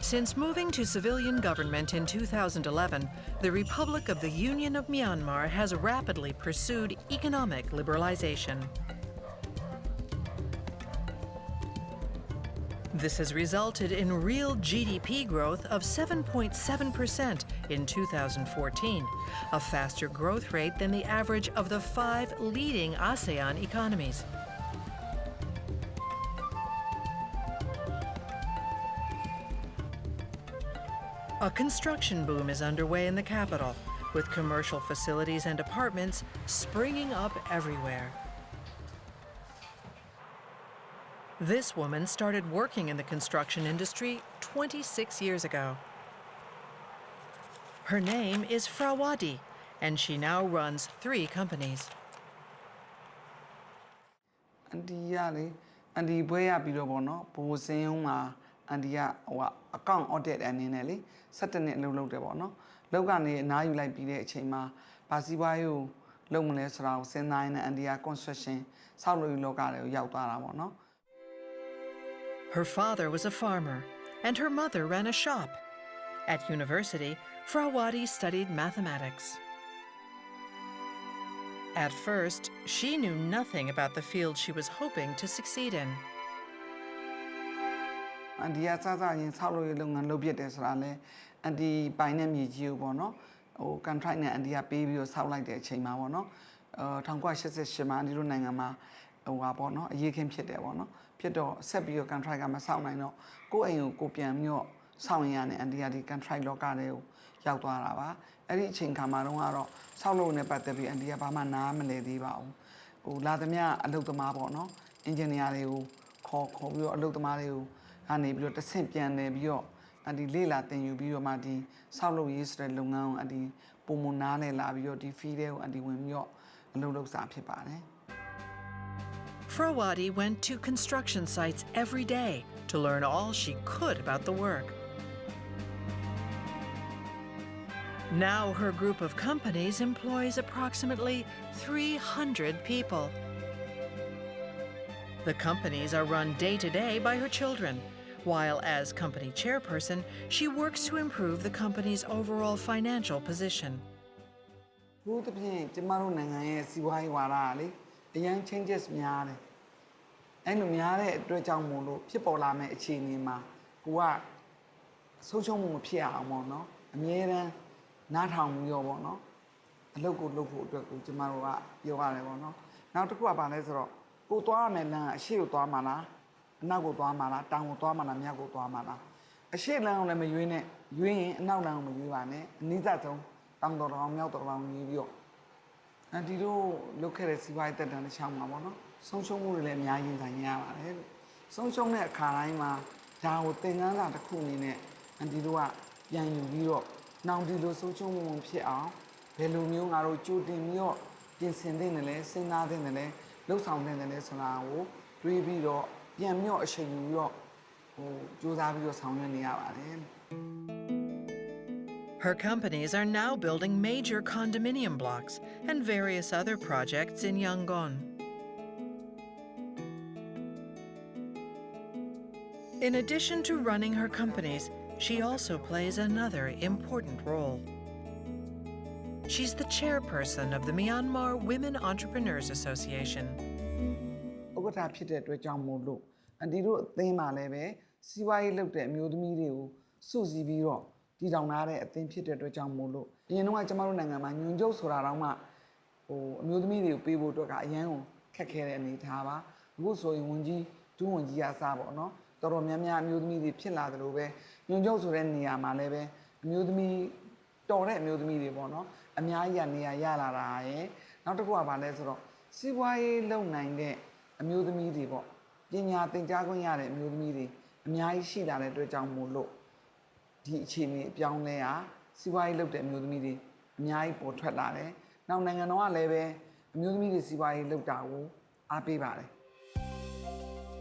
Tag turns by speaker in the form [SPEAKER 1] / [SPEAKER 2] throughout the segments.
[SPEAKER 1] Since moving to civilian government in 2011, the Republic of the Union of Myanmar has rapidly pursued economic liberalization. This has resulted in real GDP growth of 7.7% in 2014, a faster growth rate than the average of the 5 leading ASEAN economies. A construction boom is underway in the capital, with commercial facilities and apartments springing up everywhere. This woman started working in the construction industry 26 years ago. Her name is Frawadi, and she now runs 3 companies.
[SPEAKER 2] Account audit and nearly certain low no. Logan, now you like be the chema, Pasibayu, Lomeless Rouse, and 9 and the construction, Salu local Yautara no.
[SPEAKER 1] Her father was a farmer, and her mother ran a shop. At university, Frawadi studied mathematics. At first, she knew nothing about the field she was hoping to succeed in.
[SPEAKER 2] And the Yaza in Salo Long and Lobiates Rale, and the Binam Yubono, or Cantrina and the baby or South like the Chemawono, Tanguashes Shema, Lunangama, or Wabono, a year came Piedano, Piedo, Sebio can try Gama Sound, I know, go and go piano, Soundian and the other can try Locadeo, Yautuarava, a reaching Camarero, Salo Nepatabi and the Abama Nam and Lady Bow, Ladamia, a little marbono, engineer, call a little Mario. And if you're the same piano, and the Lila thing you be your Madi, Salo is the Lungan and the Pomunale Labio, the Fidel and the Wimio, and Lulu Sapipane.
[SPEAKER 1] Frawadi went to construction sites every day to learn all she could about the work. Now her group of companies employs approximately 300 people. The companies are run day to day by her children, while as company chairperson, she works to improve the company's overall financial position.
[SPEAKER 2] The young changes Miare. And Miare, Dredjamolo, people are made Chinima, who are social Pia Mono, Miera, not how Yobono, a local Jimarua, Yoarevono. Now to Quabanezro, go to Amana, shield to Amana. Nago to Amana, Tango to Amana, Miago to Amana. A shade long let me win you now down with you, Nizato, Tango around Melto around you. And you look at it, whiter than the Shamamono, social really Miayin and Yama. Social net Karaima, Tao thing another cool in it, and the Dua, Yang Europe. Now the social moon Pia, Pelumio, Aro Chutin York, Dinsending the less, sing nothing the less, low sound in the lesson hour, 3 below.
[SPEAKER 1] Her companies are now building major condominium blocks and various other projects in Yangon. In addition to running her companies, she also plays another important role. She's the chairperson of the Myanmar Women Entrepreneurs Association.
[SPEAKER 2] And the road they malebe, see why he looked at Mudu, Susie Biro, did on at the Peter to Jamolo. You know, I Jamaranga, my new Joe Sorarama, or Mudu people to Gayan, Kakere and Itava, Guso in Munji, 2 Gia Sabo, no? Toromia, Mudu, Pilla, the Rube, New Joe Sorenia Malebe, Mudu, Torre Mudu, Bono, and Yaya Nia Yala, not to go about Lesro. See why long 9 day, a Mudu. Dinya think Jagoyare, Mudi, Miai Shida, Dredjamolo. Di Chini, Pianlea, see why he looked at Mudi, Miai portrait lare. Now Nanganoa leve, Mudi, see why he looked at Apibare.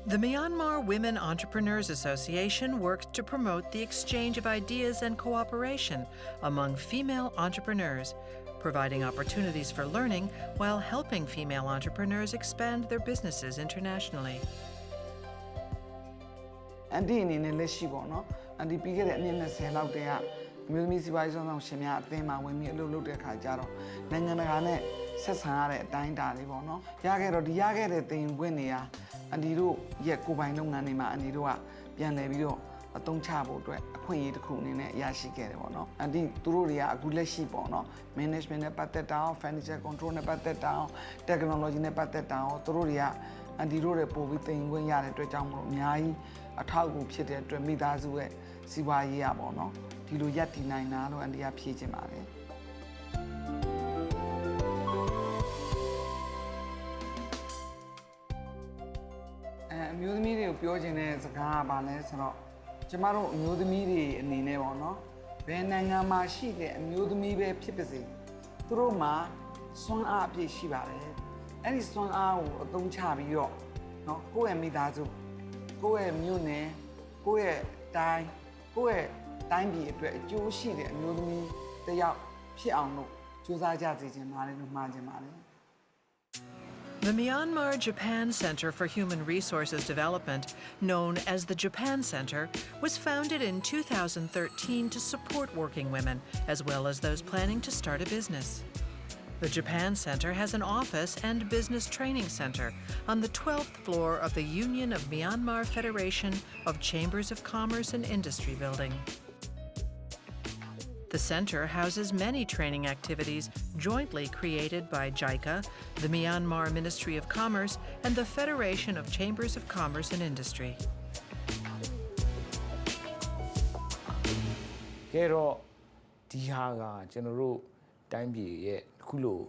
[SPEAKER 1] The Myanmar Women Entrepreneurs Association works to promote the exchange of ideas and cooperation among female entrepreneurs, providing opportunities for learning while helping female entrepreneurs expand their businesses internationally.
[SPEAKER 2] And in a Leshibono, ဒီပြီးခဲ့တဲ့အနည်း20လောက်တည်းကအမျိုးသမီးစီးပွားရေးဆောင်ရှင်များအသင်းမှာဝင်ပြီးအလုပ်လုပ်တဲ့ခါကျတော့နိုင်ငံတကာနဲ့ဆက်ဆံရတဲ့အတိုင်းအတာတွေပေါ့နော်ရခဲ့တဲ့သင်ယူခွင့်တွေအန်ဒီတို့ရဲ့ကိုယ်ပိုင်လုပ်ငန်းတွေမှာအန်ဒီတို့ကပြန်လည်ပြီးတော့အသုံးချဖို့အတွက်အခွင့်အရေးတစ်ခုအနေနဲ့ရရှိခဲ့တယ်ပေါ့နော်အန်ဒီသူတို့တွေကအခုလက်ရှိပေါ့နော် management နဲ့ပတ်သက်တာအောင် financial control နဲ့ပတ်သက်တာအောင် technology နဲ့ပတ်သက်တာအောင်သူတို့တွေကအန်ဒီတို့တွေပို့ပြီးသင်ယူခွင့်ရတဲ့အတွက်ကြောင့်မလို့အများကြီးအထောက်အကူဖြစ်တဲ့အတွက်မိသားစုရဲ့စီးပွားရေးရပေါ့နော်ဒီလိုရပ်တည်နိုင်တာလို့အန်ဒီကဖြေချင်ပါတယ်အမျိုးသမီးတွေကိုပြောချင်တဲ့စကားကဘာလဲဆိုတော့ကျမတို့အမျိုးသမီးတွေအနေနဲ့ပေါ့နော်ဘယ်နိုင်ငံမှာရှိတဲ့အမျိုးသမီးပဲဖြစ်ပါစေသူတို့မှာစွမ်းအားအပြည့်ရှိပါတယ်အဲ့ဒီစွမ်းအားကိုအသုံးချပြီးတော့နော်ကိုယ့်ရဲ့မိသားစုကိုယ့်ရဲ့မြို့နယ်ကိုယ့်ရဲ့တိုင်းကိုယ့်ရဲ့တိုင်းပြည်အတွက်အကျိုးရှိတဲ့အမျိုးသမီးတစ်ယောက်ဖြစ်အောင်လို့ကြိုးစားကြစေချင်ပါတယ်လို့မှာချင်ပါတယ်
[SPEAKER 1] The Myanmar Japan Center for Human Resources Development, known as the Japan Center, was founded in 2013 to support working women, as well as those planning to start a business. The Japan Center has an office and business training center on the 12th floor of the Union of Myanmar Federation of Chambers of Commerce and Industry building. The center houses many training activities jointly created by JICA, the Myanmar Ministry of Commerce, and the Federation of Chambers of Commerce and Industry.
[SPEAKER 3] ကဲတော့ဒီဟာကကျွန်တော်တို့တိုင်းပြည်ရဲ့အခုလို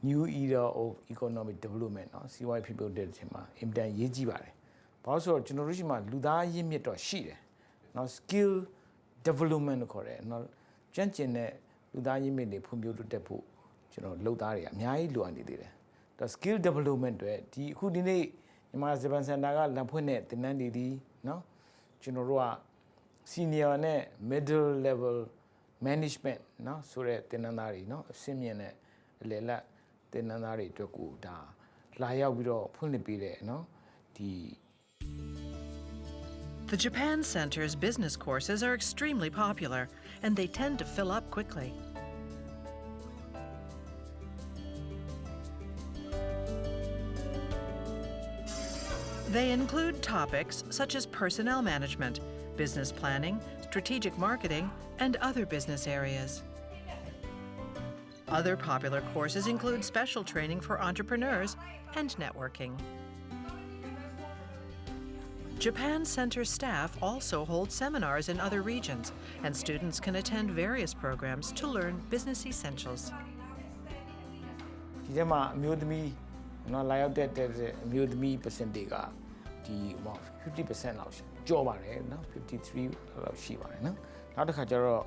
[SPEAKER 3] new era of economic development เนาะစီးပွားရေးဖြစ်ပေါ်တဲ့အချိန်မှာအင်တန်ရေးကြီးပါတယ်။ဘာလို့ဆိုတော့ကျွန်တော်တို့ရှိမှလူသားရင်းမြစ်တော့ရှိတယ်။เนาะ skill development ကိုခေါ်တယ်เนาะကျွမ်းကျင်တဲ့လူသားရင်းမြစ်တွေဖွံ့ဖြိုးတိုးတက်ဖို့ကျွန်တော်လုပ်သားတွေအများကြီးလိုအပ်နေသေးတယ်။ဒါ skill development တွေဒီအခုဒီနေ့မြန်မာဂျပန်စင်တာကလမ်းဖွင့်တဲ့သင်တန်းတွေဒီเนาะကျွန်တော်တို့က senior နဲ့ middle level management เนาะဆိုတဲ့သင်တန်းသားတွေเนาะအဆင့်မြင့်တဲ့အလယ်လတ်သင်တန်းသားတွေအတွက်ကိုဒါလာရောက်ပြီးတော့ဖွင့်လှစ်ပေးတယ်เนาะဒီ
[SPEAKER 1] The Japan Center's business courses are extremely popular, and they tend to fill up quickly. They include topics such as personnel management, business planning, strategic marketing, and other business areas. Other popular courses include special training for entrepreneurs and networking. Japan Center staff also hold seminars in other regions, and students can attend various programs to learn business essentials.
[SPEAKER 3] ဒီထဲမှာအမျိုးသမီးနော်လာရောက်တဲ့အမျိုးသမီး percentage ကဒီ50% လောက်ကျော်ပါတယ်နော်53လောက်ရှိပါတယ်နော်နောက်တစ်ခါကျတော့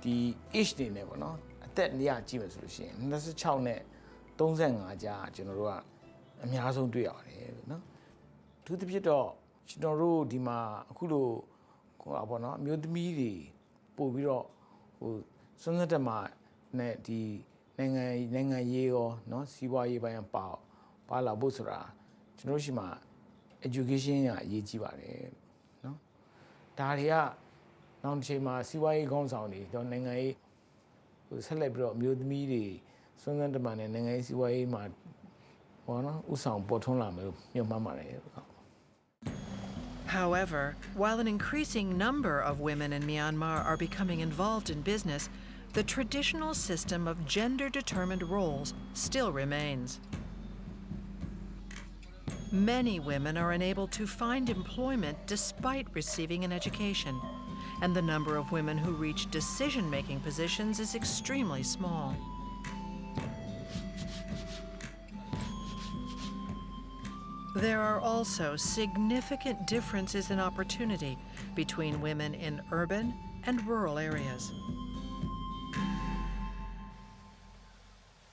[SPEAKER 3] ဒီ age တွေနဲ့ပေါ့နော်အသက်နေရာကြည့်မယ်ဆိုလို့ရှိရင်26နဲ့35ကြာကျွန်တော်တို့ကအများဆုံးတွေ့ရတယ်နော်အထူးသဖြင့်တော့ကျွန်တော်တို့ဒီမှာအခုလိုဟိုပေါ့နော်အမျိုးသမီးတွေပို့ပြီးတော့ဟိုစွမ်းသက်တက်မှာနဲ့ဒီနိုင်ငံရေးရောเนาะစီးပွားရေးပိုင်းပါလာဖို့ဆိုတာကျွန်တော်ရှိမှာ education ကအရေးကြီးပါတယ်เนาะဒါတွေကနောက်တစ်ချိန်မှာစီးပွားရေးခေါင်းဆောင်တွေတော့နိုင်ငံရေးဟိုဆက်လက်ပြီးတော့အမျိုးသမီးတွေစွမ်းသက်တက်မှာနဲ့နိုင်ငံရေးစီးပွားရေးမှာဟောနော်ဥဆောင်ပေါ်ထွန်းလာမယ်လို့မျှော်မှန်းပါတယ်
[SPEAKER 1] However, while an increasing number of women in Myanmar are becoming involved in business, the traditional system of gender-determined roles still remains. Many women are unable to find employment despite receiving an education, and the number of women who reach decision-making positions is extremely small. There are also significant differences in opportunity between women in urban and rural areas.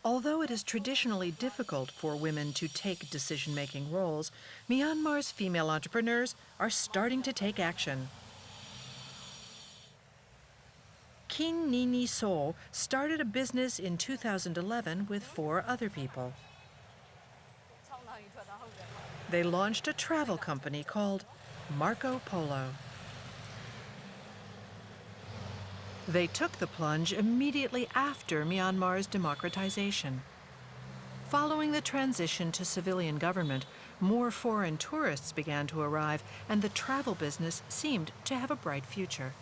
[SPEAKER 1] Although it is traditionally difficult for women to take decision-making roles, Myanmar's female entrepreneurs are starting to take action. Kin Nini So started a business in 2011 with 4 other people. They launched a travel company called Marco Polo. They took the plunge immediately after Myanmar's democratization. Following the transition to civilian government, more foreign tourists began to arrive, and the travel business seemed to have a bright future.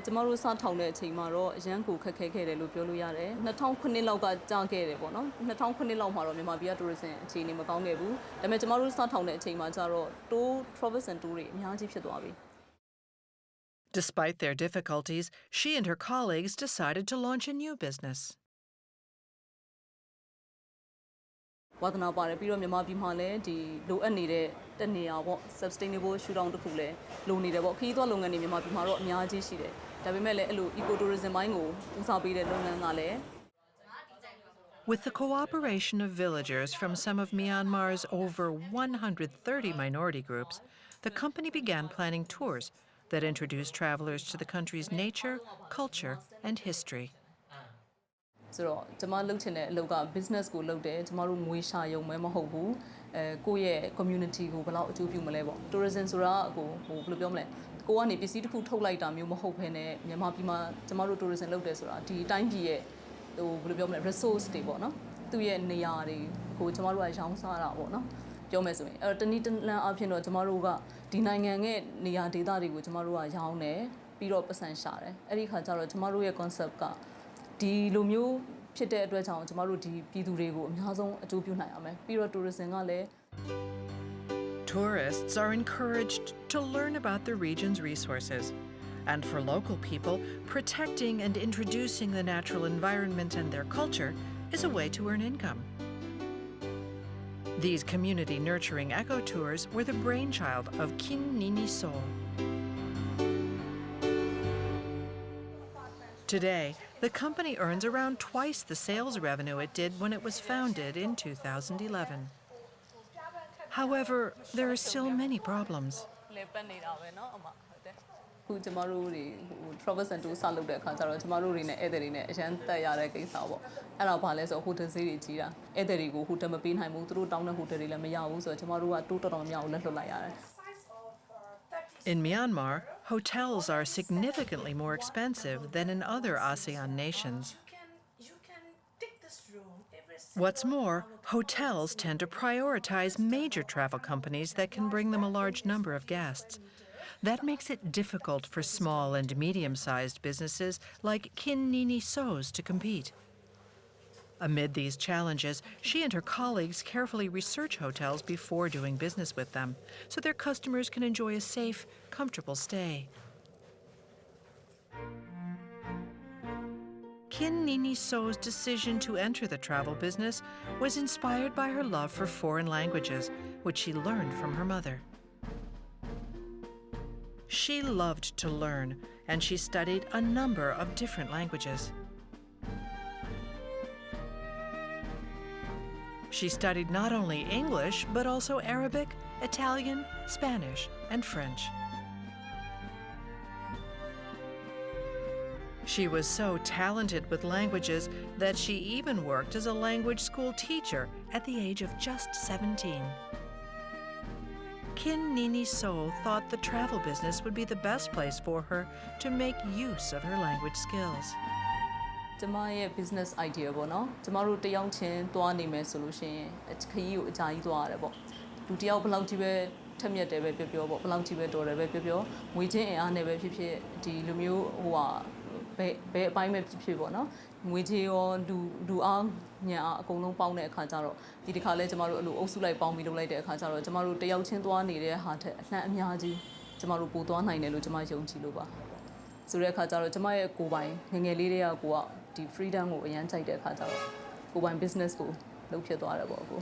[SPEAKER 4] ကျမတို့စထောင်တဲ့အချိန်မှာတော့အရန်ကိုခက်ခဲခဲ့တယ်လို့ပြောလို့ရတယ်2009လောက်ကကြာခဲ့တယ်ပေါ့နော်2009လောက်မှာတော့မြန်မာပြည်က tourism အခြေအနေမကောင်းခဲ့ဘူးဒါပေမဲ့ကျမတို့စထောင်တဲ့အချိန်မှာကျတော့ tour travel and tour တွေအများကြီးဖြစ်သွားပြီ
[SPEAKER 1] Despite their difficulties, she and her colleagues decided to launch a new business.
[SPEAKER 4] ဝါသနာပါတယ်ပြီးတော့မြန်မာပြည်မှာလည်းဒီလိုအပ်နေတဲ့တနေရာပေါ့ sustainable shooting တစ်ခုလည်းလိုနေတယ်ပေါ့ခရီးသွားလုပ်ငန်းတွေမြန်မာပြည်မှာတော့အများကြီးရှိတယ်ဒါပေမဲ့လည်းအဲ့လို eco tourism ဘိုင်းကိုဦးစားပေးတဲ့လုပ်ငန်းကလည်း
[SPEAKER 1] With the cooperation of villagers from some of Myanmar's over 130 minority groups, the company began planning tours that introduced travelers to the country's nature, culture, and history.
[SPEAKER 4] ဆိုတော့ကျမလုပ်ချင်တဲ့အလုပ်က business ကိုလုပ်တယ်ကျမတို့ငွေရှာရုံပဲမဟုတ်ဘူးကိုယ့်ရဲ့ community ကိုဘယ်လောက်အကျိုးပြုမလဲပေါ့ tourism ဆိုတာကိုဘယ်လိုပြောမလဲကိုကနေပစ္စည်းတစ်ခုထုတ်လိုက်တာမျိုးမဟုတ်ဘဲနဲ့မြန်မာပြည်မှာကျမတို့ tourism လုပ်တယ်ဆိုတာဒီတိုင်းပြည်ရဲ့ဟိုဘယ်လိုပြောမလဲ resource တွေပေါ့နော်သူ့ရဲ့နေရာတွေကိုကျမတို့ကရောင်းစားတာပေါ့နော်ပြောမယ်ဆိုရင်အဲ့တော့တနည်းတလမ်းအဖြစ်တော့ကျမတို့ကဒီနိုင်ငံရဲ့နေရာဒေသတွေကိုကျမတို့ကရောင်းတယ်ပြီးတော့ပတ်စံရှာတယ်အဲ့ဒီခါကျတော့ကျမတို့ရဲ့ concept ကဒီလိုမျိုးဖြစ်တဲ့အတွက်ကြောင့်ကျမတို့ဒီပြည်သူတွေကိုအများဆုံးအကျိုးပြုနိုင်အောင်မယ်ပြီးတော့ tourism ကလည်း
[SPEAKER 1] Tourists are encouraged to learn about the region's resources. And for local people, protecting and introducing the natural environment and their culture is a way to earn income. These community nurturing eco-tours were the brainchild of Kin Nini So. Today, the company earns around twice the sales revenue it did when it was founded in 2011. However, there are still many problems.
[SPEAKER 4] ခုကျမတို့တွေ travel center စလုပ်တဲ့အခါကျတော့ကျမတို့တွေနဲ့ဧည့်သည်တွေနဲ့အရန်တက်ရတဲ့ကိစ္စပေါ့အဲ့တော့ဘာလဲဆိုဟိုတယ်ဈေးတွေကြီးတာဧည့်သည်တွေကိုဟိုတယ်မပေးနိုင်ဘူးသူတို့တောင်းတဲ့ဟိုတယ်တွေလည်းမရဘူးဆိုတော့ကျမတို့ကတိုးတော်တော်များများကိုလက်လွတ်လိုက်ရတယ်
[SPEAKER 1] In Myanmar, hotels are significantly more expensive than in other ASEAN nations. What's more, hotels tend to prioritize major travel companies that can bring them a large number of guests. That makes it difficult for small and medium-sized businesses like Kin Nini So's to compete. Amid these challenges, she and her colleagues carefully research hotels before doing business with them, so their customers can enjoy a safe, comfortable stay. Kin Nini So's decision to enter the travel business was inspired by her love for foreign languages, which she learned from her mother. She loved to learn, and she studied a number of different languages. She studied not only English, but also Arabic, Italian, Spanish, and French. She was so talented with languages that she even worked as a language school teacher at the age of just 17. Kin Nini So thought the travel business would be the best place for her to make use of her language skills.
[SPEAKER 4] ကျမရဲ့ business idea ပေါ့နော်ကျမတို့တယောက်ချင်းသွားနေမယ်ဆိုလို့ရှိရင်ခရီးကိုအကြာကြီးသွားရတယ်ပေါ့လူတယောက်ဘယ်လောက်ကြီးပဲထက်မြက်တယ်ပဲပြောပေါ့ဘယ်လောက်ကြီးပဲတော်တယ်ပဲပြောငွေချင်းအင်အားနဲ့ပဲဖြစ်ဒီလိုမျိုးဟိုဟာဘယ်အပိုင်းပဲဖြစ်ပေါ့နော်ငွေကြီးရောလူအားညံအားအကုန်လုံးပေါင်းတဲ့အခါကျတော့ဒီတစ်ခါလဲကျမတို့အဲ့လိုအုပ်စုလိုက်ပေါင်းပြီးလုပ်လိုက်တဲ့အခါကျတော့ကျမတို့တယောက်ချင်းသွားနေတဲ့ဟာထက်အနှံ့အများကြီးကျမတို့ပို့သွားနိုင်တယ်လို့ကျမယုံကြည်လို့ပါဆိုတဲ့အခါကျတော့ကျမရဲ့ကိုယ်ပိုင်ငငယ်လေးတွေကကိုကဒီ freedom ကိုအရန်ကြိုက်တဲ့အခါကျတော့ကိုယ်ပိုင် business ကိုလုပ်ဖြစ်သွားတယ်ပေါ့ကို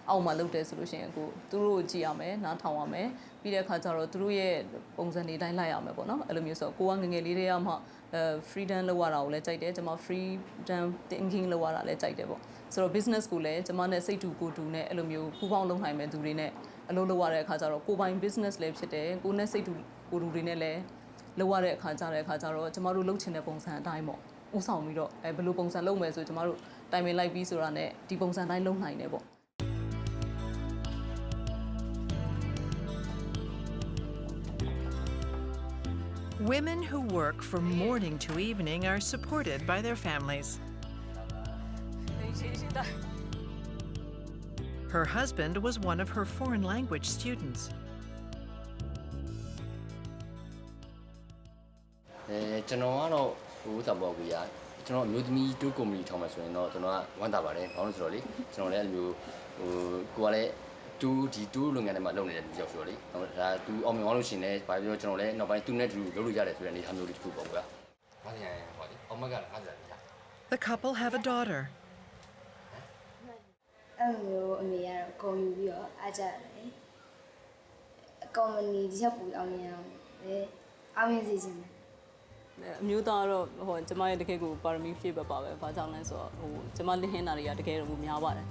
[SPEAKER 4] အောက်မှာလုပ်တယ်ဆိုလို့ရှိရင်ကိုသူတို့ကိုကြည့်ရမယ်နားထောင်ရမယ်ပြီးတဲ့အခါကျတော့သူတို့ရဲ့ပုံစံတွေတိုင်းလိုက်ရမယ်ပေါ့နော်အဲ့လိုမျိုးဆိုတော့ကိုကငငယ်လေးတွေကမှ freedom လောက်ရတာကိုလည်းကြိုက်တယ်ကျွန်မ freedom thinking လောက်ရတာလည်းကြိုက်တယ်ပေါ့ဆိုတော့ business ကိုလည်းကျွန်မနဲ့စိတ်တူကိုယ်တူနဲ့အဲ့လိုမျိုးပူးပေါင်းလုပ်နိုင်မဲ့သူတွေနဲ့အလုပ်လုပ်ရတဲ့အခါကျတော့ကိုယ်ပိုင် business လည်းဖြစ်တယ်ကိုယ်နဲ့စိတ်တူကိုယ်တူတွေနဲ့လည်းလုပ်ရတဲ့အခါကျတော့ကျွန်မတို့လုပ်ချင်တဲ့ပုံစံအတိုင်းပေါ့ဥဆောင်ပြီးတော့ဘယ်လိုပုံစံလုပ်မယ်ဆိုကျွန်မတို့တိုင်ပင်လိုက်ပြီးဆိုတာနဲ့ဒီပုံစံတိုင်းလုပ်နိုင်တယ်ပေါ့
[SPEAKER 1] Women who work from morning to evening are supported by their families. Her husband was one of her foreign language students.
[SPEAKER 5] ကျွန်တော်ကတော့ဟိုတာပေါ့ဗျာကျွန်တော်မျိုးသမီးတူကုမ္ပဏီထောင်မှာဆိုရင်တော့ကျွန်တော်ကဝမ်းသာပါတယ်ဘာလို့ဆိုတော့လေကျွန်တော်လည်းအဲ့လိုမျိုးဟိုကိုကလည်းတူလုပ်ငန်းတွေမှာလုပ်နေတဲ့လူကြောက်ဆိုတော့လေဒါတူအောင်မြင်အောင်လို့ရှင်လဲဘာပြောကျွန်တော်လည်းနောက်ပိုင်းတူနဲ့တူလုပ်လို့ရတယ်ဆိုတဲ့အနေအထားမျိုးတွေတခုပေါ့ဗျာငါးစရာဟောလေအောင်မကငါးစရာ
[SPEAKER 1] The couple have a daughter.
[SPEAKER 6] အဲ့လိုအမေကတော့ဂုံယူပြီးတော့အားကြတယ်ကုမ္ပဏီဒီချက်ပူအောင်မြင်အောင်လေအောင်မြင်စေချင်တယ်
[SPEAKER 4] အမျိုးသားတော့ဟိုကျမရဲ့တကယ်ကိုပါရမီဖြည့်ပဲပါပဲဘာကြောင့်လဲဆိုတော့ဟိုကျမလင်းဟင်းတာတွေကတကယ်တော့များပါတယ်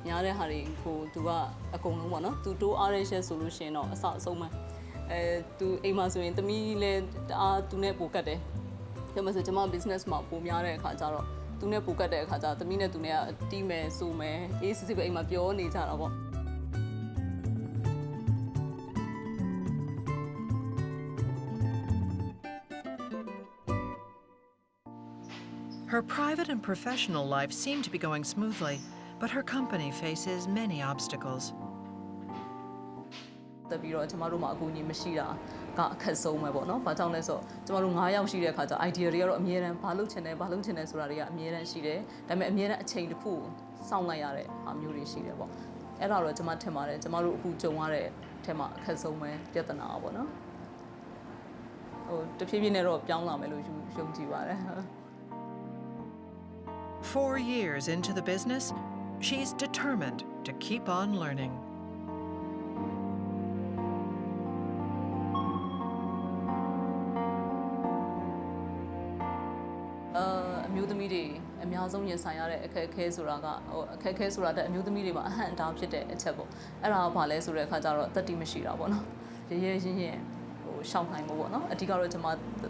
[SPEAKER 4] များတဲ့ဟာတွေဟိုသူကအကုန်လုံးပေါ့နော်သူတိုးအားရရှက်ဆိုလို့ရှိရင်တော့အစအဆုံးပဲသူအိမ်မှာဆိုရင်သမီးလည်းတအားသူနဲ့ပိုကတ်တယ်ပြောမှဆိုကျမ business မှာပိုများတဲ့အခါကျတော့သူနဲ့ပိုကတ်တဲ့အခါကျသမီးနဲ့သူနဲ့ကတီးမယ်စိုးမယ်အေးစစ်စစ်ပဲအိမ်မှာပြောနေကြတာပေါ့
[SPEAKER 1] Her private and professional life seemed to be going smoothly, but her company faces many obstacles.
[SPEAKER 4] တပြီးတော့ကျမတို့မှာအကူအညီမရှိတာကအခက်ဆုံးပဲပေါ့နော်။ဘာကြောင့်လဲဆိုတော့ကျမတို့9ယောက်ရှိတဲ့အခါကျ idea တွေကတော့အများအားဘာလုပ်ချင်တယ်ဆိုတာတွေကအများအားရှိတယ်။ဒါပေမဲ့အများအားအချိန်တစ်ခုစောင့်လိုက်ရတဲ့အားမျိုးတွေရှိတယ်ပေါ့။အဲ့ဒါတော့ကျမထင်ပါတယ်ကျမတို့အခုကြုံရတဲ့အထက်မှာအခက်ဆုံးပဲပြဿနာပေါ့နော်။ဟိုတဖြည်းဖြည်းနဲ့တော့ပြောင်းလာမယ်လို့ယုံကြည်ပါတယ်။
[SPEAKER 1] 4 years into the business, she's determined to keep on learning.
[SPEAKER 4] အမျိုးသမီးတွေအများဆုံးရင်ဆိုင်ရတဲ့အခက်အခဲဆိုတာကဟိုအခက်အခဲဆိုတာတဲ့အမျိုးသမီးတွေမှာအဟန့်အတားဖြစ်တဲ့အချက်ပေါ့အဲ့ဒါကဘာလဲဆိုတဲ့အခါကျတော့တတိမရှိတာပေါ့နော်ရဲရဲရင်းရင်းဟိုရှောင်နိုင်ဖို့ပေါ့နော်အဓိကတော့ကျွန်မ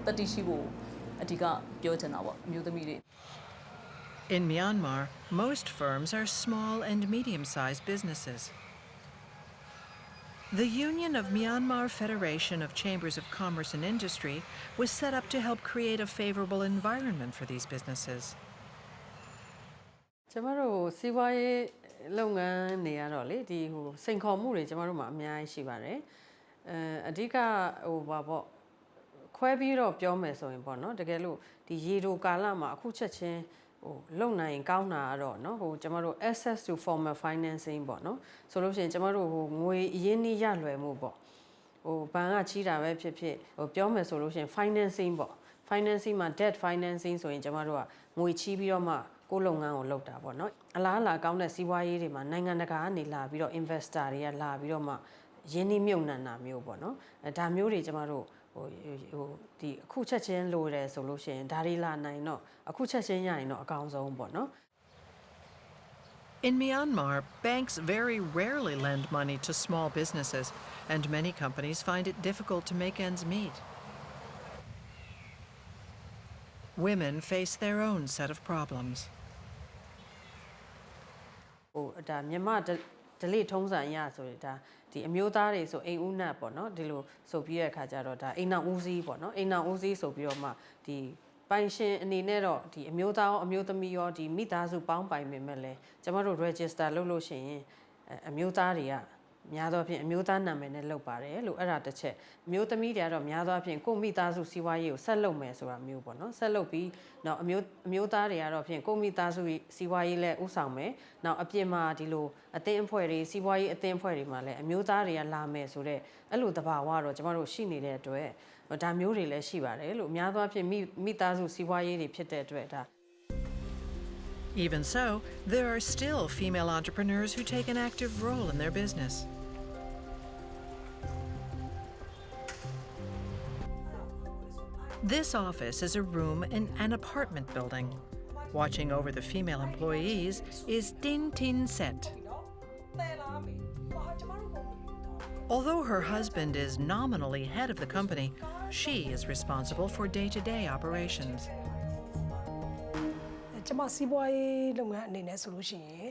[SPEAKER 4] တတိရှိဖို့အဓိကပြောချင်တာပေါ့အမျိုးသမီးတွေ
[SPEAKER 1] In Myanmar, most firms are small and medium-sized businesses. The Union of Myanmar Federation of Chambers of Commerce and Industry was set up to help create a favorable environment for these businesses.
[SPEAKER 7] ကျမတို့စီးပွားရေးလုပ်ငန်းတွေကတော့လေဒီဟိုစိန်ခေါ်မှုတွေကျမတို့မှာအများကြီးရှိပါတယ်အဓိကဟိုပါပေါ့ခွဲပြီးတော့ပြောမယ်ဆိုရင်ပေါ့နော်တကယ်လို့ဒီရေတိုကာလမှာအခုချက်ချင်းဟိုလုံနိုင်ကောင်းတာတော့เนาะဟိုကျမတို့ access to formal financing ပေါ့เนาะဆိုလို့ရှိရင်ကျမတို့ဟိုငွေအရင်းနှီးရလွယ်မှုပေါ့ဟိုဘဏ်ကချီးတာပဲဖြစ်ဖြစ်ဟိုပြောမယ်ဆိုလို့ရှိရင် financing ပေါ့ financing မှာ debt financing ဆိုရင်ကျမတို့ကငွေချီးပြီးတော့မှကိုယ်လုပ်ငန်းကိုလုပ်တာပေါ့เนาะအလားအလာကောင်းတဲ့စီးပွားရေးတွေမှာနိုင်ငံတကာကနေလာပြီးတော့ investor တွေကလာပြီးတော့မှရင်းနှီးမြှုပ်နှံတာမျိုးပေါ့เนาะဒါမျိုးတွေကျမတို့ဒီအခုချက်ချင်းလိုတယ်ဆိုလို့ရှိရင်ဒါတွေလာနိုင်တော့အခုချက်ချင်းရရင်တော့အကောင်းဆုံးပေါ့နော်
[SPEAKER 1] In Myanmar, banks very rarely lend money to small businesses, and many companies find it difficult to make ends meet. Women face their own set of problems.
[SPEAKER 7] ဟိုဒါမြန်မာဒလိထုံးစံရဆိုရင်ဒါဒီအမျိုးသားတွေဆိုအိမ်ဦးနတ်ပေါ့နော်ဒီလိုဆိုပြီးတဲ့အခါကျတော့ဒါအိမ်နောက်ဦးစီးပေါ့နော်အိမ်နောက်ဦးစီးဆိုပြီးတော့မှဒီပိုင်ရှင်အနေနဲ့တော့ဒီအမျိုးသားရောအမျိုးသမီးရောဒီမိသားစုပေါင်းပိုင်ပေမဲ့လည်းကျမတို့ register လုပ်လို့ရှိရင်အမျိုးသားတွေကများသောအားဖြင့်အမျိုးသားနာမည်နဲ့လုပ်ပါတယ်လို့အဲ့ဒါတစ်ချက်အမျိုးသမီးတွေကတော့များသောအားဖြင့်ကိုမိသားစုစီးပွားရေးကိုဆက်လုပ်မယ်ဆိုတာမျိုးပေါ့နော်ဆက်လုပ်ပြီးတော့အမျိုးသားတွေကတော့ဖြင့်ကိုမိသားစုစီးပွားရေးလည်းဥဆောင်မယ်နောက်အပြင်မှာဒီလိုအသင်းအဖွဲ့တွေစီးပွားရေးအသင်းအဖွဲ့တွေမှာလည်းအမျိုးသားတွေကလာမယ်ဆိုတော့အဲ့လိုသဘာဝတော့ကျမတို့ရှိနေတဲ့အတွက်ဒါမျိုးတွေလည်းရှိပါတယ်လို့များသောအားဖြင့်မိသားစုစီးပွားရေးတွေဖြစ်တဲ့အတွက်ဒါ
[SPEAKER 1] Even so, there are still female entrepreneurs who take an active role in their business. This office is a room in an apartment building. Watching over the female employees is Tin Tin Set. Although her husband is nominally head of the company, she is responsible for day-to-day operations.
[SPEAKER 8] ကျမစီးပွားရေးလုပ်ငန်းအနေနဲ့ဆိုလို့ရှိရင်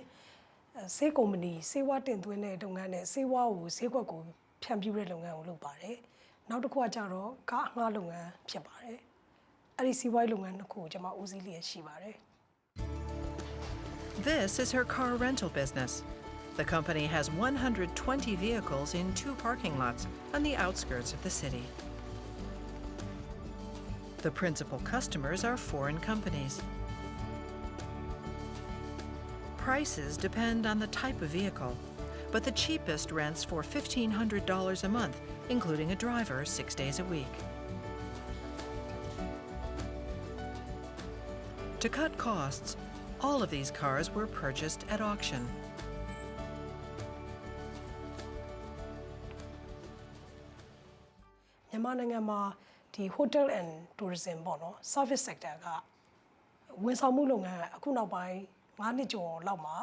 [SPEAKER 8] ဆေးကုမ္ပဏီဆေးဝါးတင်သွင်းတဲ့လုပ်ငန်းနဲ့ဆေးဝါးကိုဈေးကွက်ကိုဖြန့်ဖြူးတဲ့လုပ်ငန်းကိုလုပ်ပါတယ်။ နောက်တစ်ခုကကြတော့ကားငှားလုပ်ငန်းဖြစ်ပါတယ်အဲ့ဒီစီးပွားရေးလုပ်ငန်းတစ်ခုကိုကျွန်မဦးစီးလျက်ရှိပါတယ်
[SPEAKER 1] This is her car rental business. The company has 120 vehicles in 2 parking lots on the outskirts of the city. The principal customers are foreign companies. Prices depend on the type of vehicle, but the cheapest rents for $1,500 a month, including a driver 6 days a week. To cut costs, all of these cars were purchased at auction.
[SPEAKER 8] Myanmar နိုင်ငံမှာဒီ hotel and tourism ပေါ့နော် service sector ကဝန်ဆောင်မှုလုပ်ငန်းအခုနောက်ပိုင်း9နှစ်ကျော်လောက်မှာ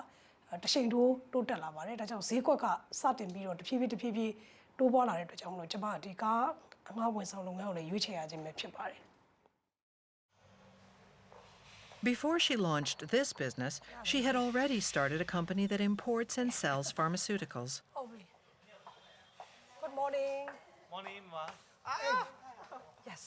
[SPEAKER 8] တရှိန်တိုးတက်လာပါတယ်ဒါကြောင့်ဈေးကွက်ကစတင်ပြီးတော့တဖြည်းဖြည်းတိုးပွားလာတဲ့အတွက်ကြောင့်မလို့ကျွန်မဒီကားအငှားဝန်ဆောင်လုပ်ငန်းကိုလည်းရွေးချယ်ရခြင်းပဲဖြစ်ပါတယ်
[SPEAKER 1] Before she launched this business, she had already started a company that imports and sells pharmaceuticals.
[SPEAKER 8] Good morning.
[SPEAKER 9] Morning, Ma.
[SPEAKER 8] Yes.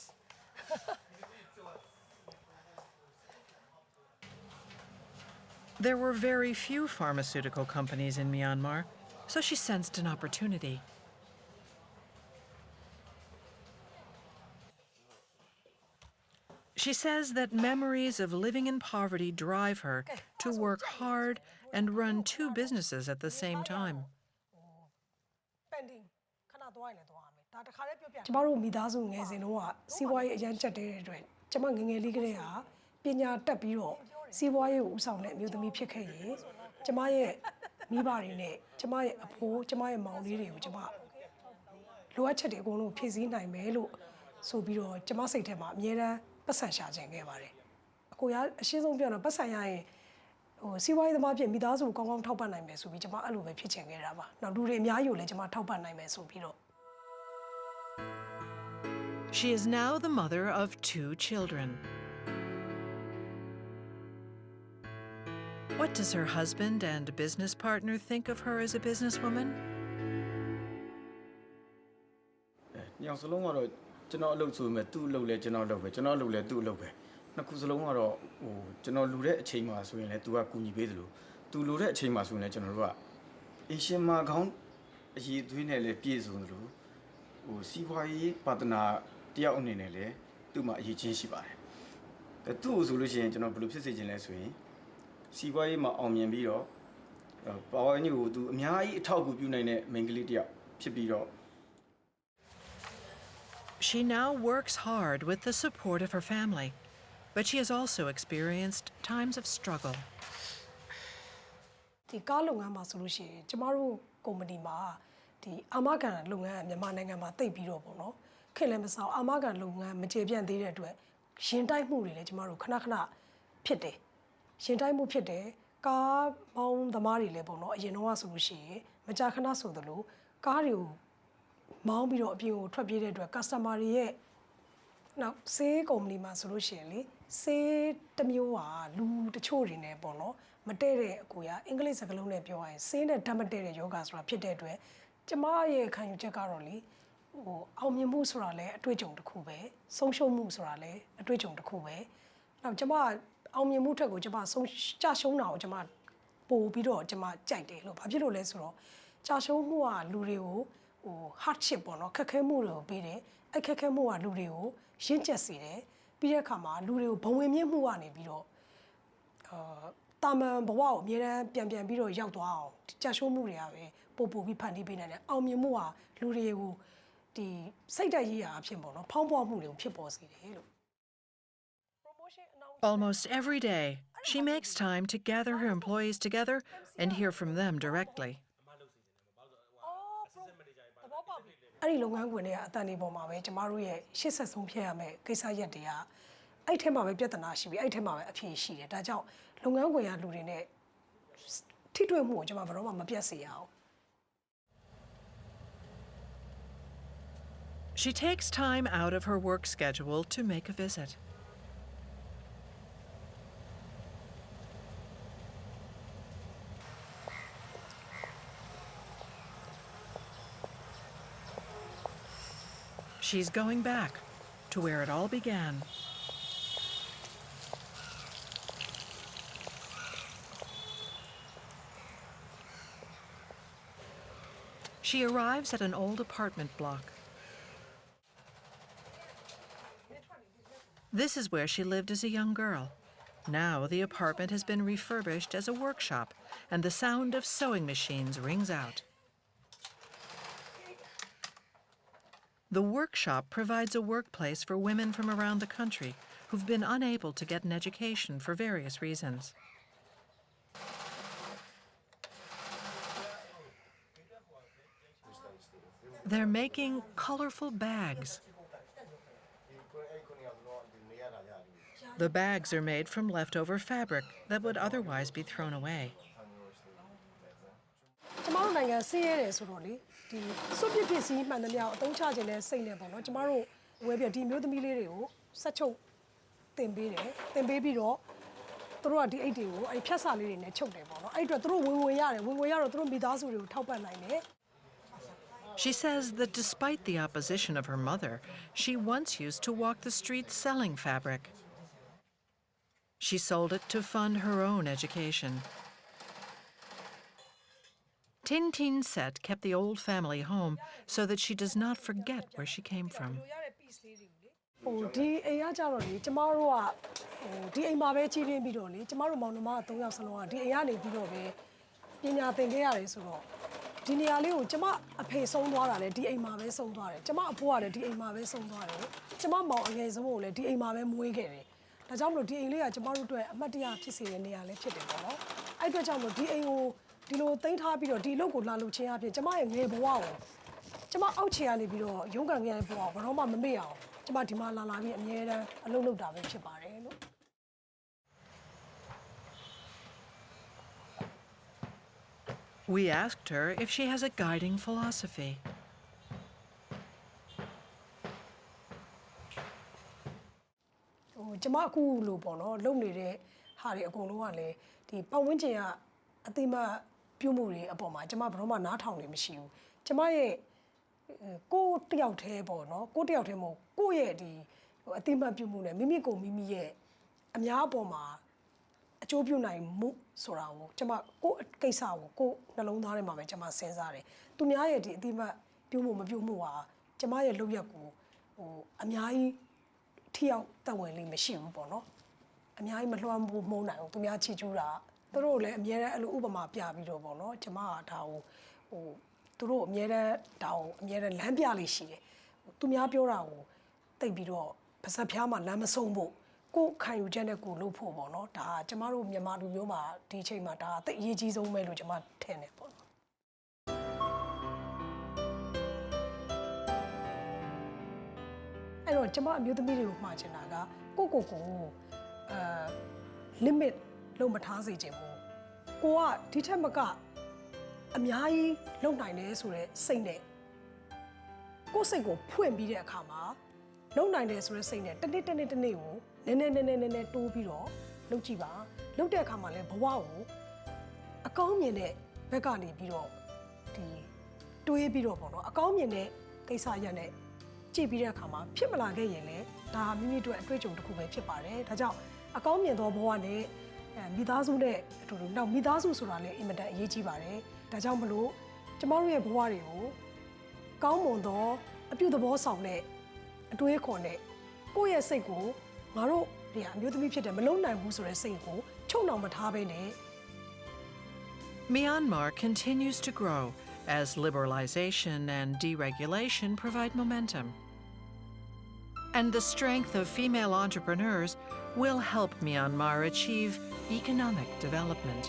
[SPEAKER 1] There were very few pharmaceutical companies in Myanmar, so she sensed an opportunity. She says that memories of living in poverty drive her to work hard and run 2 businesses at the same time.
[SPEAKER 8] ကျမတို့မိသားစုငယ်စဉ်တော့စီးပွားရေးအရန်ချက်တဲ့အတွက်ကျမငယ်ငယ်လေးကလေးဟာပညာတက်ပြီးတော့စီးပွားရေးကိုဦးဆောင်တဲ့အမျိုးသမီးဖြစ်ခဲ့ရင်ကျမရဲ့မိဘတွေနဲ့ကျမရဲ့အဖိုးကျမရဲ့မောင်လေးတွေကိုကျမလိုအပ်ချက်တွေအကုန်လုံးဖြည့်ဆည်းနိုင်မယ်လို့ဆိုပြီးတော့ကျမစိတ်ထဲမှာအမြဲတမ်းပတ်စံရှာခြင်းခဲ့ပါတယ်အကိုရအရှင်းဆုံးပြောတော့ပတ်စံရရင်စီးပွားရေးသမားဖြစ်မိသားစုကိုကောင်းကောင်းထောက်ပံ့နိုင်မယ်ဆိုပြီးကျမအဲ့လိုပဲဖြစ်ချင်ခဲ့တာပါနောက်လူတွေအများကြီးကိုလည်းကျမထောက်ပံ့နိုင်မယ်ဆိုပြီးတော့
[SPEAKER 1] She is now the mother of 2 children. What does her husband and business partner think of her as a businesswoman?
[SPEAKER 3] ညောင်စလုံးကတော့ကျွန်တော်အလုပ်ဆိုပေမဲ့သူ့အလုပ်လဲကျွန်တော်လုပ်ပဲကျွန်တော်အလုပ်လဲသူ့အလုပ်ပဲနှစ်ခုစလုံးကတော့ကျွန်တော်လူတဲ့အချိန်မှာဆိုရင်လဲ तू ကကူညီပေးတယ်လို့ तू လူတဲ့အချိန်မှာဆိုရင်လဲကျွန်တော်တို့ကအင်ရှင်မာခေါင်းအရေးသွေးနဲ့လဲပြည့်စုံတယ်လို့စီးပွားရေးပါတနာတယောက်အနေနဲ့လဲသူ့မှာအရေးချင်းရှိပါတယ်သူ့ဆိုလို့ရှိရင်ကျွန်တော်ဘယ်လိုဖြစ်စေချင်လဲဆိုရင်စီးပွားရေးမှာအောင်မြင်ပြီးတော့ပါဝါညို့ကို तू အများကြီးအထောက်အကူပြုနိုင်တဲ့မိန်းကလေးတယောက်ဖြစ်ပြီးတော့
[SPEAKER 1] She now works hard with the support of her family, but she has also experienced times of struggle.
[SPEAKER 8] ဒီကားလုပ်ငန်းမှာဆိုလို့ရှိရင်ကျမတို့ကုမ္ပဏီမှာဒီအာမခံလုပ်ငန်းမြန်မာနိုင်ငံမှာတိတ်ပြီးတော့ပေါ့နော်ခင်လည်းမဆောင်အာမခံလုပ်ငန်းမကျေပြန့်သေးတဲ့အတွက်ရင်တိုက်မှုတွေလည်းကျမတို့ခဏဖြစ်တယ်ရင်တိုက်မှုဖြစ်တယ်ကားမောင်းသမားတွေလည်းပေါ့နော်အရင်တော့ဆိုလို့ရှိရင်မကြာခဏဆိုသလိုကားတွေကိုမောင်းပြီးတော့အပြင်ကိုထွက်ပြေးတဲ့အတွက် customer တွေရဲ့နောက်ဆေးကုမ္ပဏီမှာဆိုလို့ရှိရင်လေဆေးတစ်မျိုးဟာလူတချို့တွေနဲ့ပေါ့နော်မတည့်တဲ့အကူရအင်္ဂလိပ်စကားလုံးနဲ့ပြောရရင်ဆေးနဲ့ဓာတ်မတည့်တဲ့ယောဂဆိုတာဖြစ်တဲ့အတွက်ကျမရဲ့ခံယူချက်ကတော့လေအောင်မြင်မှုဆိုတာလည်းအတွေ့အကြုံတစ်ခုပဲဆုံးရှုံးမှုဆိုတာလည်းအတွေ့အကြုံတစ်ခုပဲနောက်ကျမအောင်မြင်မှုထက်ကိုကျမဆုံးကြရှုံးတာကိုကျမပို့ပြီးတော့ကျမကြိုက်တယ်လို့ဘာဖြစ်လို့လဲဆိုတော့ကြရှုံးမှုကလူတွေကိုhardship ပေါ့နော်ခက်ခဲမှုတွေကိုပေးတယ်အဲ့ခက်ခဲမှုကလူတွေကိုရင့်ကျက်စေတယ်ပြီးတဲ့အခါမှာလူတွေကိုဘဝင်မြင့်မှုကနေပြီးတော့တာမန်ဘဝကိုအများအားပြန်ပြီးတော့ရောက်သွားအောင်ကြရှုံးမှုတွေကပဲပို့ပြီးဖန်တီးပေးနိုင်တယ်အောင်မြင်မှုကလူတွေကိုဒီစိတ်ဓာတ်ရေးရာအဖြစ်ပေါ့နော်ဖောင်းပွားမှုတွေကိုဖြစ်ပေါ်စေတယ်လို့
[SPEAKER 1] Almost every day, she makes time to gather her employees together and hear from them directly.
[SPEAKER 8] အဲ့ဒီလုပ်ငန်းခွင်တွေကအတန်ဒီပေါ်မှာပဲကျမတို့ရဲ့ရှေ့ဆက်ဆုံးဖြတ်ရမယ့်ကိစ္စရပ်တွေကအဲ့ထဲမှာပဲပြဿနာရှိပြီးအဲ့ထဲမှာပဲအဖြေရှိတယ်ဒါကြောင့်လုပ်ငန်းခွင်ကလူတွေနဲ့ထိတွေ့မှုကိုကျမဘယ်တော့မှမပြတ်စေရအောင်
[SPEAKER 1] She takes time out of her work schedule to make a visit. She's going back to where it all began. She arrives at an old apartment block. This is where she lived as a young girl. Now the apartment has been refurbished as a workshop, and the sound of sewing machines rings out. The workshop provides a workplace for women from around the country who've been unable to get an education for various reasons. They're making colorful bags. The bags are made from leftover fabric that would otherwise be thrown away.
[SPEAKER 8] ကျမတို့နိုင်ငံဆင်းရဲတယ်ဆိုတော့လေဒီစွန့်ပစ်ပစ္စည်းမှန်သမျှအသုံးချခြင်းနဲ့စိတ်နဲ့ပေါ့နော်ကျမတို့ဝယ်ပြဒီမျိုးသမီးလေးတွေကိုဆက်ချုပ်တင်ပေးတယ်တင်ပေးပြီးတော့သူတို့ကဒီအိတ်တွေကိုအဲ့ဖြတ်စာလေးတွေနဲ့ချုပ်တယ်ပေါ့နော်အဲ့အတွက်သူတို့ဝင်ဝင်ရတယ်ဝင်ဝင်ရတော့သူတို့မိသားစုတွေကိုထောက်ပံ့နိုင်တယ်
[SPEAKER 1] She says that despite the opposition of her mother, she once used to walk the streets selling fabric. She sold it to fund her own education. Tin Tin Set kept the old family home so that she does not forget where she came from.
[SPEAKER 8] ဟိုဒီအိမ်ကကြတော့လေကျမတို့ကဟိုဒီအိမ်မှာပဲကြီးပြင်းပြီးတော့လေကျမတို့မောင်နှမက3ယောက်စလုံးကဒီအိမ်ကနေပြီးတော့ပဲပညာသင်ခဲ့ရတယ်ဆိုတော့ဒီနေရာလေးကိုကျမအဖေဆုံးသွားတာလေဒီအိမ်မှာပဲဆုံးသွားတယ်ကျမအဖိုးကလည်းဒီအိမ်မှာပဲဆုံးသွားတယ်ကျမမောင်အငယ်ဆုံးကိုလည်းဒီအိမ်မှာပဲမွေးခဲ့တယ်ဒါကြောင့်မလို့ဒီအိမ်လေးကကျမတို့အတွက်အမှတ်တရဖြစ်စေတဲ့နေရာလေးဖြစ်တယ်ပေါ့နော်အဲ့အတွက်ကြောင့်မလို့ဒီအိမ်ကိုဒီလိုသိမ်းထားပြီးတော့ဒီအလုပ်ကိုလာလုပ်ခြင်းအပြင်ကျမရဲ့ငယ်ဘဝကိုကျမအောက်ခြေကနေပြီးတော့ရုန်းကန်ခဲ့တဲ့ဘဝကိုဘယ်တော့မှမမေ့အောင်ကျမဒီမှာလာပြီးအမြဲတမ်းအလုပ်လုပ်တာပဲဖြစ်ပါတယ်လို့
[SPEAKER 1] We asked her if she has a guiding philosophy.
[SPEAKER 8] ဟိုကျမအခုလို့ပေါ့နော်လုပ်နေတဲ့ဟာတွေအကုန်လုံးကလည်းဒီပတ်ဝန်းကျင်ကအသိမပြုမှုတွေအပေါ်မှာကျမဘယ်တော့မှနားထောင်နေမရှိဘူးကျမရဲ့ကိုယ်တယောက်တည်းပေါ့နော်ကိုယ်တယောက်တည်းမဟုတ်ကိုယ့်ရဲ့ဒီအသိမပြုမှုနဲ့မိမိကိုမိမိရဲ့အများအပေါ်မှာအကျိုးပြုနိုင်မှုဆိုတာကိုကျမကိုယ့်ကိစ္စကိုကိုယ်နှလုံးသားထဲမှာပဲကျမစဉ်းစားတယ်သူများရဲ့ဒီအသိမပြုမှုမပြုမှုဟာကျမရဲ့လုပ်ရက်ကိုဟိုအများကြီးထိရောက်တက်ဝင်လိမ့်မရှိဘူးပေါ့နော်အများကြီးမလွှမ်းမိုးနိုင်ဘူးသူများချီကျူးတာသူတို့လည်းအများနဲ့အဲ့လိုဥပမာပြပြီးတော့ပေါ့နော်ကျမကဒါကိုဟိုသူတို့အများနဲ့ဒါကိုအများနဲ့လမ်းပြလေးရှိတယ်သူများပြောတာကိုသိပြီးတော့ပါစပ်ဖျားမှာလမ်းမဆုံးဖို့ကိုယ်ခံယူချက်နဲ့ကိုယ်လုပ်ဖို့ပေါ့နော်ဒါကျမတို့မြန်မာလူမျိုးမှာဒီအချိန်မှာဒါအသိအရေးကြီးဆုံးပဲလို့ကျမထင်တယ်ပေါ့နော်အဲ့တော့ကျမအမျိုးသမီးတွေကိုမှာချင်တာကကိုlimit လုံးမထားစေချင်ဘူးကိုကဒီထက်မကအများကြီးလုံနိုင်တယ်ဆိုတဲ့စိတ်နဲ့ကိုယ်စိတ်ကိုဖွင့်ပြီးတဲ့အခါမှာလုံနိုင်တယ်ဆိုတဲ့စိတ်နဲ့တစ်နေ့ကိုနည်းနည်းတိုးပြီးတော့လုပ်ကြည့်ပါလုပ်တဲ့အခါမှာလည်းဘဝကိုအကောင်းမြင်တဲ့ဘက်ကနေပြီးတော့ဒီတွေးပြီးတော့ပေါ့နော်အကောင်းမြင်တဲ့ကိစ္စရပ်နဲ့ကြည့်ပြီးတဲ့အခါမှာဖြစ်မလာခဲ့ရင်လည်းဒါမိမိတို့အတွေ့အကြုံတစ်ခုပဲဖြစ်ပါတယ်ဒါကြောင့်အကောင်းမြင်သောဘဝနဲ့မိသားစုနဲ့အတူတူနောက်မိသားစုဆိုတာလည်းအင်မတန်အရေးကြီးပါတယ်ဒါကြောင့်မလို့ကျမတို့ရဲ့ဘဝတွေကိုကောင်းမွန်သောအပြုသဘောဆောင်တဲ့အတွေးအခေါ်နဲ့ကိုယ့်ရဲ့စိတ်ကိုငါတို့ဒီအမျိုးသမီးဖြစ်တယ်မလုံနိုင်ဘူးဆိုတဲ့စိတ်ကိုချုပ်နှောင်မထားဘဲနဲ့
[SPEAKER 1] Myanmar continues to grow as liberalization and deregulation provide momentum. And the strength of female entrepreneurs will help Myanmar achieve economic development.